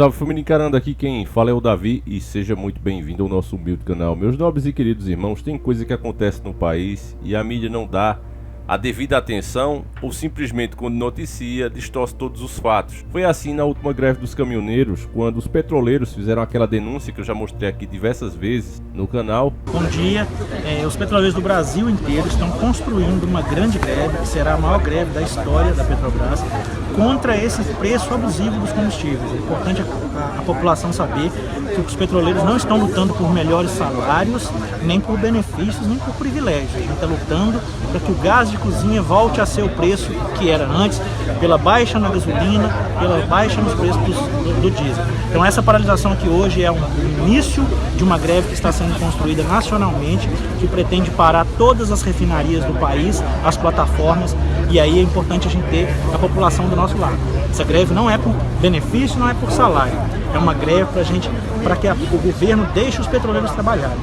Salve família encarando, aqui quem fala é o Davi e seja muito bem-vindo ao nosso humilde canal. Meus nobres e queridos irmãos, tem coisa que acontece no país e a mídia não dá a devida atenção ou simplesmente quando noticia distorce todos os fatos. Foi assim na última greve dos caminhoneiros, quando os petroleiros fizeram aquela denúncia que eu já mostrei aqui diversas vezes no canal. Bom dia, os petroleiros do Brasil inteiro estão construindo uma grande greve, que será a maior greve da história da Petrobras, contra esse preço abusivo dos combustíveis. É importante a população saber que os petroleiros não estão lutando por melhores salários, nem por benefícios, nem por privilégios. A gente está lutando para que o gás de cozinha volte a ser o preço que era antes, pela baixa na gasolina, pela baixa nos preços do diesel. Então essa paralisação aqui hoje é o início de uma greve que está sendo construída nacionalmente, que pretende parar todas as refinarias do país, as plataformas, e aí é importante a gente ter a população do nosso lado. Essa greve não é por benefício, não é por salário, é uma greve para que o governo deixe os petroleiros trabalharem.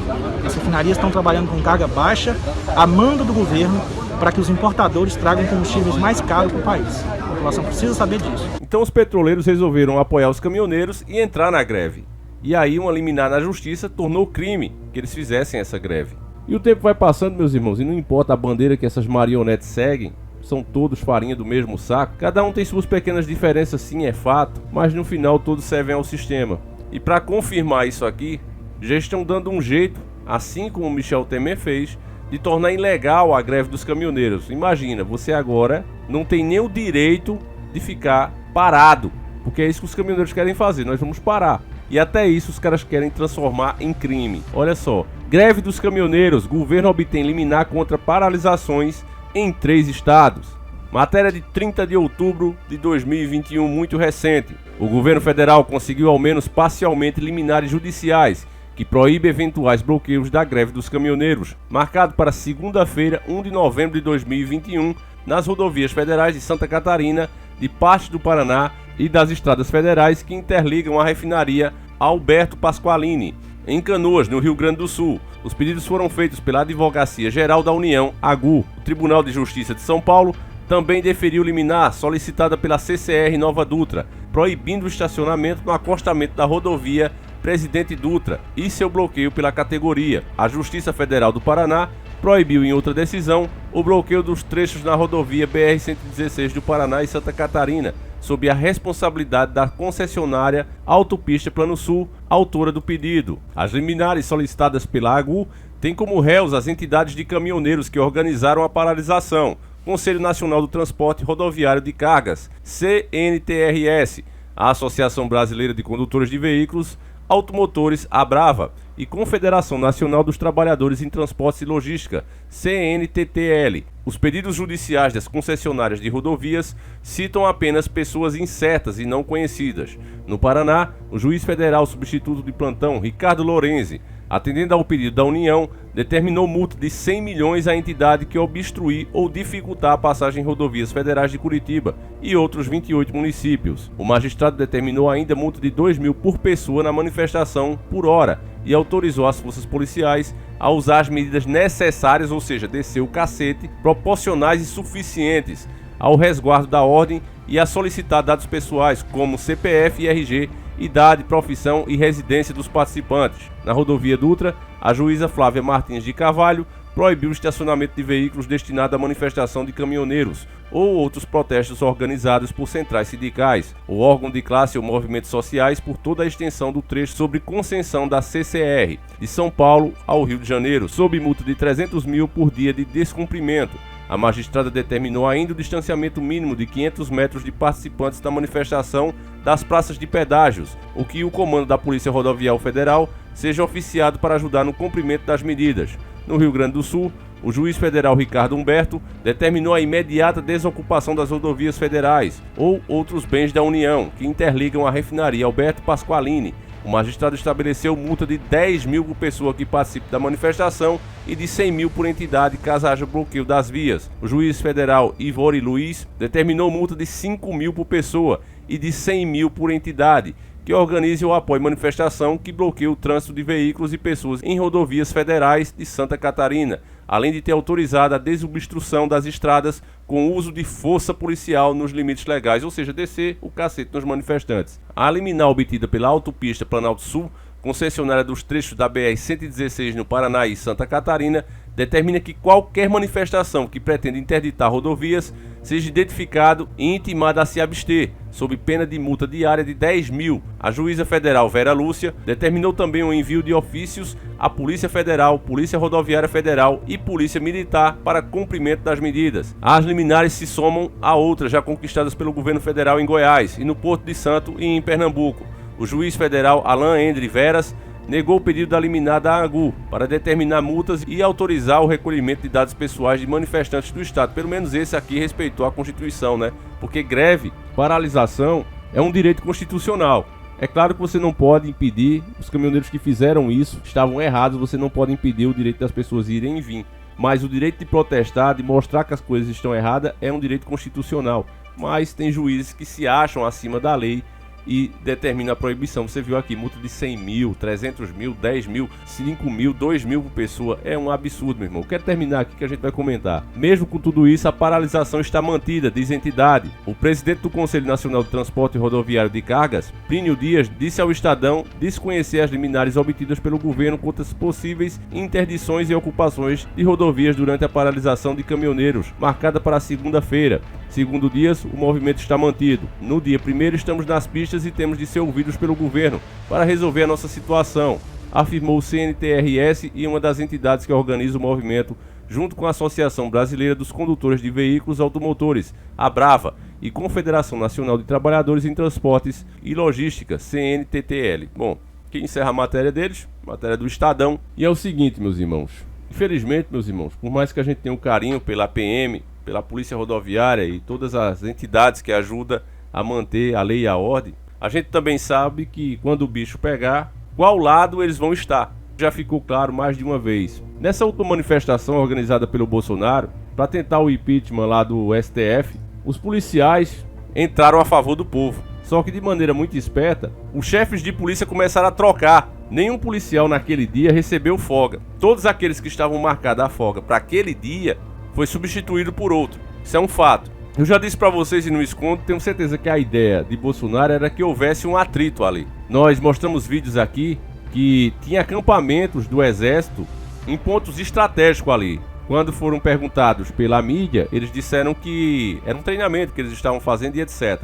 As refinarias estão trabalhando com carga baixa, a mando do governo, para que os importadores tragam combustíveis mais caros para o país. A população precisa saber disso. Então os petroleiros resolveram apoiar os caminhoneiros e entrar na greve. E aí uma liminar na justiça tornou crime que eles fizessem essa greve. E o tempo vai passando, meus irmãos, e não importa a bandeira que essas marionetes seguem, são todos farinha do mesmo saco. Cada um tem suas pequenas diferenças, sim, é fato, mas no final todos servem ao sistema. E para confirmar isso aqui, já estão dando um jeito, assim como o Michel Temer fez, de tornar ilegal a greve dos caminhoneiros. Imagina, você agora não tem nem o direito de ficar parado, porque é isso que os caminhoneiros querem fazer, nós vamos parar. E até isso os caras querem transformar em crime. Olha só, greve dos caminhoneiros, governo obtém liminar contra paralisações em 3 estados. Matéria de 30 de outubro de 2021, muito recente. O governo federal conseguiu ao menos parcialmente liminares judiciais que proíbe eventuais bloqueios da greve dos caminhoneiros, marcado para segunda-feira, 1 de novembro de 2021, nas rodovias federais de Santa Catarina, de parte do Paraná e das estradas federais que interligam a refinaria Alberto Pasqualini, em Canoas, no Rio Grande do Sul. Os pedidos foram feitos pela Advocacia Geral da União, AGU. O Tribunal de Justiça de São Paulo também deferiu liminar solicitada pela CCR Nova Dutra, proibindo o estacionamento no acostamento da rodovia Presidente Dutra e seu bloqueio pela categoria. A Justiça Federal do Paraná proibiu em outra decisão o bloqueio dos trechos na rodovia BR-116 do Paraná e Santa Catarina, sob a responsabilidade da concessionária Autopista Plano Sul, autora do pedido. As liminares solicitadas pela AGU têm como réus as entidades de caminhoneiros que organizaram a paralisação: Conselho Nacional do Transporte Rodoviário de Cargas, CNTRS, a Associação Brasileira de Condutores de Veículos Automotores, ABRAVA, e Confederação Nacional dos Trabalhadores em Transportes e Logística, CNTTL. Os pedidos judiciais das concessionárias de rodovias citam apenas pessoas incertas e não conhecidas. No Paraná, o juiz federal substituto de plantão, Ricardo Lorenzi, atendendo ao pedido da União, determinou multa de 100 milhões à entidade que obstruir ou dificultar a passagem em rodovias federais de Curitiba e outros 28 municípios. O magistrado determinou ainda multa de 2 mil por pessoa na manifestação por hora e autorizou as forças policiais a usar as medidas necessárias, ou seja, descer o cacete, proporcionais e suficientes ao resguardo da ordem e a solicitar dados pessoais como CPF e RG, idade, profissão e residência dos participantes. Na rodovia Dutra, a juíza Flávia Martins de Carvalho proibiu o estacionamento de veículos destinados à manifestação de caminhoneiros ou outros protestos organizados por centrais sindicais, ou órgão de classe ou movimentos sociais por toda a extensão do trecho sob concessão da CCR, de São Paulo ao Rio de Janeiro, sob multa de 300 mil por dia de descumprimento. A magistrada determinou ainda o distanciamento mínimo de 500 metros de participantes da manifestação das praças de pedágios, o que o comando da Polícia Rodoviária Federal seja oficiado para ajudar no cumprimento das medidas. No Rio Grande do Sul, o juiz federal Ricardo Humberto determinou a imediata desocupação das rodovias federais ou outros bens da União que interligam a refinaria Alberto Pasqualini. O magistrado estabeleceu multa de 10 mil por pessoa que participe da manifestação e de 100 mil por entidade caso haja bloqueio das vias. O juiz federal Ivori Luiz determinou multa de 5 mil por pessoa e de 100 mil por entidade que organize ou apoie manifestação que bloqueie o trânsito de veículos e pessoas em rodovias federais de Santa Catarina, além de ter autorizado a desobstrução das estradas com o uso de força policial nos limites legais, ou seja, descer o cacete nos manifestantes. A liminar obtida pela Autopista Planalto Sul, concessionária dos trechos da BR-116 no Paraná e Santa Catarina, determina que qualquer manifestação que pretenda interditar rodovias seja identificado e intimado a se abster, sob pena de multa diária de 10 mil. A juíza federal Vera Lúcia determinou também o envio de ofícios à Polícia Federal, Polícia Rodoviária Federal e Polícia Militar para cumprimento das medidas. As liminares se somam a outras já conquistadas pelo governo federal em Goiás e no Porto de Santo e em Pernambuco. O juiz federal Alan Endre Veras negou o pedido da liminar da ANGU para determinar multas e autorizar o recolhimento de dados pessoais de manifestantes do Estado. Pelo menos esse aqui respeitou a Constituição, né? Porque greve, paralisação é um direito constitucional. É claro que você não pode impedir, os caminhoneiros que fizeram isso estavam errados, você não pode impedir o direito das pessoas irem e vir. Mas o direito de protestar, de mostrar que as coisas estão erradas, é um direito constitucional. Mas tem juízes que se acham acima da lei e determina a proibição. Você viu aqui, multa de 100 mil, 300 mil, 10 mil, 5 mil, 2 mil por pessoa. É um absurdo, meu irmão. Quero terminar aqui que a gente vai comentar. Mesmo com tudo isso, a paralisação está mantida, diz a entidade. O presidente do Conselho Nacional de Transporte Rodoviário de Cargas, Plínio Dias, disse ao Estadão desconhecer as liminares obtidas pelo governo contra as possíveis interdições e ocupações de rodovias durante a paralisação de caminhoneiros, marcada para segunda-feira. Segundo Dias, o movimento está mantido. No dia 1º estamos nas pistas e temos de ser ouvidos pelo governo para resolver a nossa situação, afirmou o CNTRS e uma das entidades que organiza o movimento, junto com a Associação Brasileira dos Condutores de Veículos Automotores, a Brava, e Confederação Nacional de Trabalhadores em Transportes e Logística, CNTTL. Bom, quem encerra a matéria deles, matéria do Estadão. E é o seguinte, meus irmãos, infelizmente, meus irmãos, por mais que a gente tenha um carinho pela PM, pela Polícia Rodoviária e todas as entidades que ajudam a manter a lei e a ordem, a gente também sabe que quando o bicho pegar, qual lado eles vão estar. Já ficou claro mais de uma vez. Nessa última manifestação organizada pelo Bolsonaro, para tentar o impeachment lá do STF, os policiais entraram a favor do povo. Só que de maneira muito esperta, os chefes de polícia começaram a trocar. Nenhum policial naquele dia recebeu folga. Todos aqueles que estavam marcados a folga para aquele dia foi substituído por outro. Isso é um fato. Eu já disse para vocês e não escondo, tenho certeza que a ideia de Bolsonaro era que houvesse um atrito ali. Nós mostramos vídeos aqui que tinha acampamentos do exército em pontos estratégicos ali. Quando foram perguntados pela mídia, eles disseram que era um treinamento que eles estavam fazendo e etc.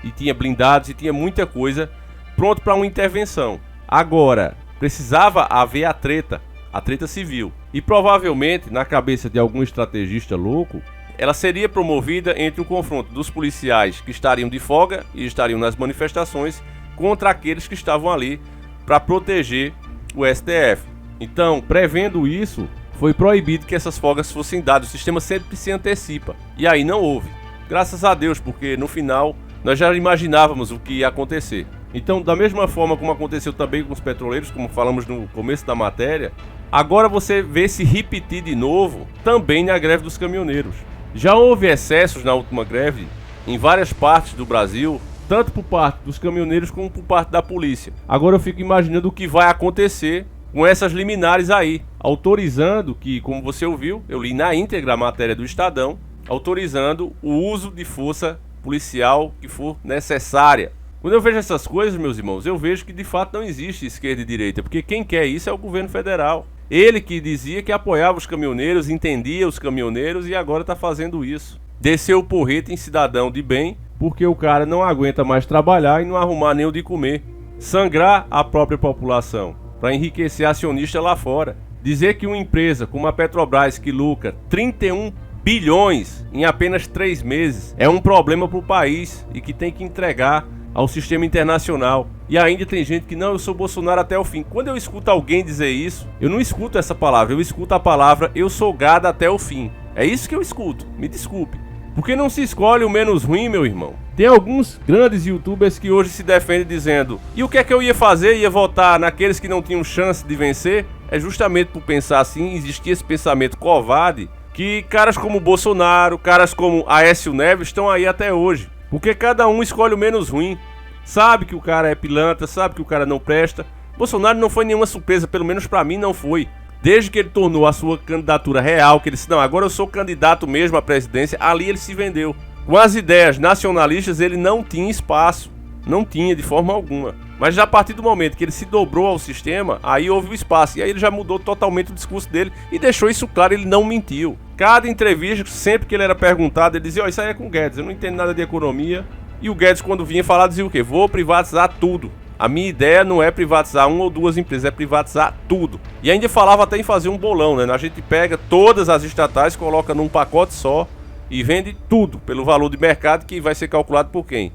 E tinha blindados e tinha muita coisa pronto para uma intervenção. Agora, precisava haver a treta civil. E provavelmente, na cabeça de algum estrategista louco, ela seria promovida entre um confronto dos policiais que estariam de folga e estariam nas manifestações contra aqueles que estavam ali para proteger o STF. Então, prevendo isso, foi proibido que essas folgas fossem dadas. O sistema sempre se antecipa. E aí não houve. Graças a Deus, porque no final nós já imaginávamos o que ia acontecer. Então, da mesma forma como aconteceu também com os petroleiros, como falamos no começo da matéria, agora você vê se repetir de novo também na greve dos caminhoneiros. Já houve excessos na última greve em várias partes do Brasil, tanto por parte dos caminhoneiros como por parte da polícia. Agora eu fico imaginando o que vai acontecer com essas liminares aí, autorizando que, como você ouviu, eu li na íntegra a matéria do Estadão, autorizando o uso de força policial que for necessária. Quando eu vejo essas coisas, meus irmãos, eu vejo que de fato não existe esquerda e direita, porque quem quer isso é o governo federal. Ele que dizia que apoiava os caminhoneiros, entendia os caminhoneiros e agora está fazendo isso. Desceu o porrete em cidadão de bem, porque o cara não aguenta mais trabalhar e não arrumar nem o de comer. Sangrar a própria população para enriquecer acionista lá fora. Dizer que uma empresa como a Petrobras, que lucra 31 bilhões em apenas 3 meses, é um problema para o país e que tem que entregar ao sistema internacional. E ainda tem gente que não, eu sou Bolsonaro até o fim. Quando eu escuto alguém dizer isso, eu não escuto essa palavra, eu escuto a palavra eu sou gado até o fim. É isso que eu escuto, me desculpe. Porque não se escolhe o menos ruim, meu irmão. Tem alguns grandes youtubers que hoje se defendem dizendo: e o que é que eu ia fazer? Ia votar naqueles que não tinham chance de vencer? É justamente por pensar assim, existia esse pensamento covarde, que caras como Bolsonaro, caras como Aécio Neves estão aí até hoje. Porque cada um escolhe o menos ruim. Sabe que o cara é pilantra, sabe que o cara não presta. Bolsonaro não foi nenhuma surpresa, pelo menos pra mim não foi. Desde que ele tornou a sua candidatura real, que ele disse, não, agora eu sou candidato mesmo à presidência, ali ele se vendeu. Com as ideias nacionalistas ele não tinha espaço, não tinha de forma alguma. Mas já a partir do momento que ele se dobrou ao sistema, aí houve o espaço. E aí ele já mudou totalmente o discurso dele e deixou isso claro, ele não mentiu. Cada entrevista, sempre que ele era perguntado, ele dizia, isso aí é com o Guedes, eu não entendo nada de economia. E o Guedes, quando vinha falar, dizia o quê? Vou privatizar tudo. A minha ideia não é privatizar uma ou duas empresas, é privatizar tudo. E ainda falava até em fazer um bolão, né? A gente pega todas as estatais, coloca num pacote só e vende tudo pelo valor de mercado que vai ser calculado por quem?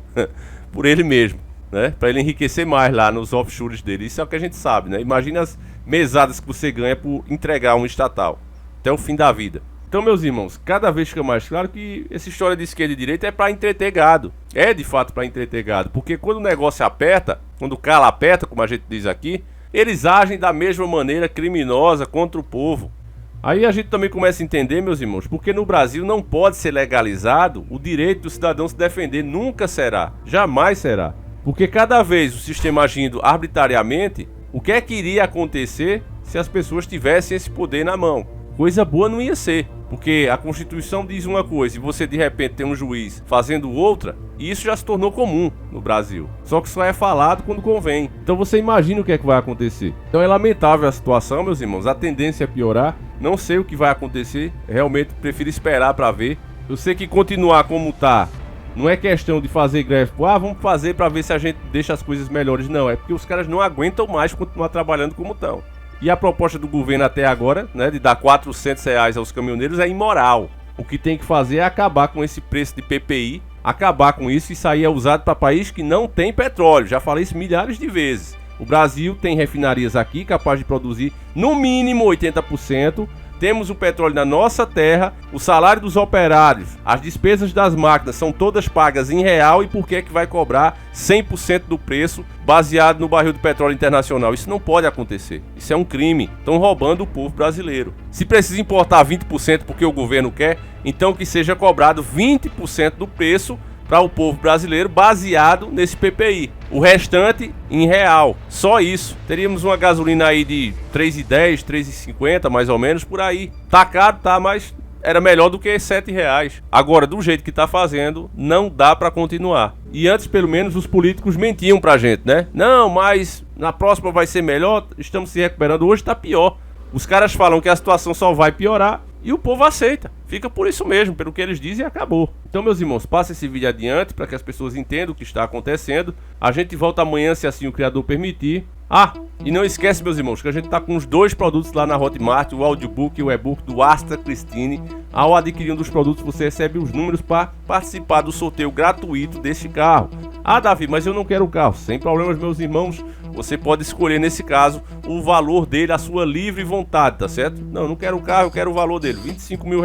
Por ele mesmo, né? Para ele enriquecer mais lá nos offshores dele. Isso é o que a gente sabe, né? Imagina as mesadas que você ganha por entregar um estatal até o fim da vida. Então, meus irmãos, cada vez fica mais claro que essa história de esquerda e direita é para entreter gado. É de fato para entreter gado, porque quando o negócio aperta, quando o calo aperta, como a gente diz aqui, eles agem da mesma maneira criminosa contra o povo. Aí a gente também começa a entender, meus irmãos, porque no Brasil não pode ser legalizado o direito do cidadão se defender, nunca será, jamais será. Porque cada vez o sistema agindo arbitrariamente, o que é que iria acontecer se as pessoas tivessem esse poder na mão? Coisa boa não ia ser, porque a Constituição diz uma coisa e você de repente tem um juiz fazendo outra, e isso já se tornou comum no Brasil. Só que só é falado quando convém. Então você imagina o que é que vai acontecer. Então é lamentável a situação, meus irmãos, a tendência é piorar. Não sei o que vai acontecer, realmente prefiro esperar para ver. Eu sei que continuar como tá não é questão de fazer greve, vamos fazer para ver se a gente deixa as coisas melhores. Não, é porque os caras não aguentam mais continuar trabalhando como estão. E a proposta do governo até agora, né, de dar R$400 aos caminhoneiros é imoral. O que tem que fazer é acabar com esse preço de PPI, acabar com isso. Isso aí é usado para país que não tem petróleo. Já falei isso milhares de vezes. O Brasil tem refinarias aqui capazes de produzir no mínimo 80%. Temos o petróleo na nossa terra, o salário dos operários, as despesas das máquinas são todas pagas em real, e por que é que vai cobrar 100% do preço baseado no barril de petróleo internacional? Isso não pode acontecer, isso é um crime, estão roubando o povo brasileiro. Se precisa importar 20% porque o governo quer, então que seja cobrado 20% do preço para o povo brasileiro baseado nesse PPI. O restante em real. Só isso. Teríamos uma gasolina aí de R$3,10, R$3,50 mais ou menos por aí. Tá caro, tá, mas era melhor do que R$7. Agora, do jeito que tá fazendo, não dá para continuar. E antes, pelo menos, os políticos mentiam pra gente, né? Não, mas na próxima vai ser melhor, estamos se recuperando. Hoje tá pior. Os caras falam que a situação só vai piorar e o povo aceita. Fica por isso mesmo, pelo que eles dizem, e acabou. Então, meus irmãos, passe esse vídeo adiante para que as pessoas entendam o que está acontecendo. A gente volta amanhã, se assim o criador permitir. E não esquece, meus irmãos, que a gente está com os 2 produtos lá na Hotmart, o audiobook e o e-book do Asta Cristine. Ao adquirir um dos produtos, você recebe os números para participar do sorteio gratuito deste carro. Davi, mas eu não quero o carro. Sem problemas, meus irmãos. Você pode escolher, nesse caso, o valor dele, a sua livre vontade, tá certo? Não quero o carro, eu quero o valor dele. R$25 mil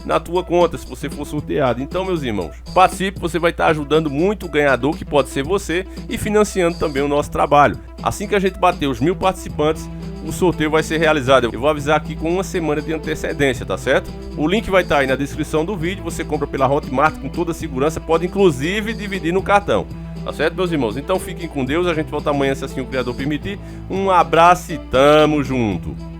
na tua conta, se você for sorteado. Então, meus irmãos, participe, você vai estar ajudando muito o ganhador, que pode ser você, e financiando também o nosso trabalho. Assim que a gente bater os 1000 participantes, o sorteio vai ser realizado. Eu vou avisar aqui com uma semana de antecedência, tá certo? O link vai estar aí na descrição do vídeo. Você compra pela Hotmart com toda a segurança, pode inclusive dividir no cartão. Tá certo, meus irmãos? Então fiquem com Deus, a gente volta amanhã, se assim o criador permitir. Um abraço e tamo junto!